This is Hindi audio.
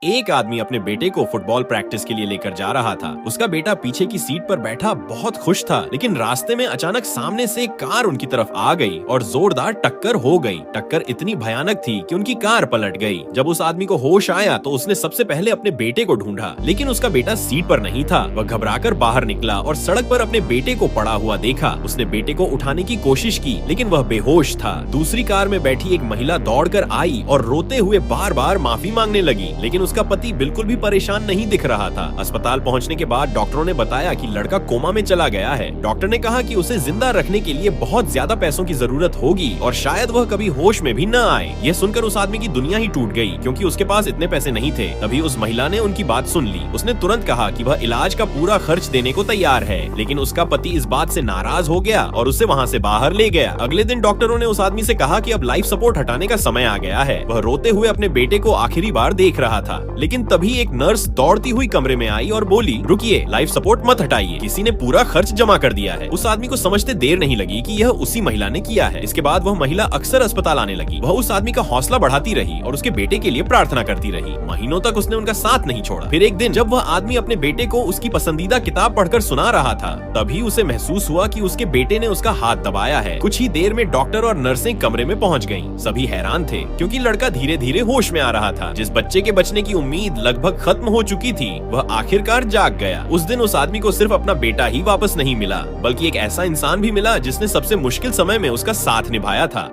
एक आदमी अपने बेटे को फुटबॉल प्रैक्टिस के लिए लेकर जा रहा था। उसका बेटा पीछे की सीट पर बैठा बहुत खुश था, लेकिन रास्ते में अचानक सामने से एक कार उनकी तरफ आ गई और जोरदार टक्कर हो गई। टक्कर इतनी भयानक थी कि उनकी कार पलट गई। जब उस आदमी को होश आया तो उसने सबसे पहले अपने बेटे को ढूंढा, लेकिन उसका बेटा सीट पर नहीं था। वह घबराकर बाहर निकला और सड़क पर अपने बेटे को पड़ा हुआ देखा। उसने बेटे को उठाने की कोशिश की, लेकिन वह बेहोश था। दूसरी कार में बैठी एक महिला दौड़कर आई और रोते हुए बार बार माफी मांगने लगी, लेकिन उसका पति बिल्कुल भी परेशान नहीं दिख रहा था। अस्पताल पहुंचने के बाद डॉक्टरों ने बताया कि लड़का कोमा में चला गया है। डॉक्टर ने कहा कि उसे जिंदा रखने के लिए बहुत ज्यादा पैसों की जरूरत होगी और शायद वह कभी होश में भी न आए। यह सुनकर उस आदमी की दुनिया ही टूट गई, क्योंकि उसके पास इतने पैसे नहीं थे। तभी उस महिला ने उनकी बात सुन ली। उसने तुरंत कहा कि वह इलाज का पूरा खर्च देने को तैयार है, लेकिन उसका पति इस बात से नाराज हो गया और उसे वहाँ से बाहर ले गया। अगले दिन डॉक्टरों ने उस आदमी से कहा कि अब लाइफ सपोर्ट हटाने का समय आ गया है। वह रोते हुए अपने बेटे को आखिरी बार देख रहा था, लेकिन तभी एक नर्स दौड़ती हुई कमरे में आई और बोली, रुकिए, लाइफ सपोर्ट मत हटाइए, किसी ने पूरा खर्च जमा कर दिया है। उस आदमी को समझते देर नहीं लगी कि यह उसी महिला ने किया है। इसके बाद वह महिला अक्सर अस्पताल आने लगी। वह उस आदमी का हौसला बढ़ाती रही और उसके बेटे के लिए प्रार्थना करती रही। महीनों तक उसने उनका साथ नहीं छोड़ा। फिर एक दिन जब वह आदमी अपने बेटे को उसकी पसंदीदा किताब पढ़कर सुना रहा था, तभी उसे महसूस हुआ कि उसके बेटे ने उसका हाथ दबाया है। कुछ ही देर में डॉक्टर और नर्सें कमरे में पहुंच गईं। सभी हैरान थे, क्योंकि लड़का धीरे धीरे होश में आ रहा था। जिस बच्चे के बचने की उम्मीद लगभग खत्म हो चुकी थी, वह आखिरकार जाग गया। उस दिन उस आदमी को सिर्फ अपना बेटा ही वापस नहीं मिला, बल्कि एक ऐसा इंसान भी मिला जिसने सबसे मुश्किल समय में उसका साथ निभाया था।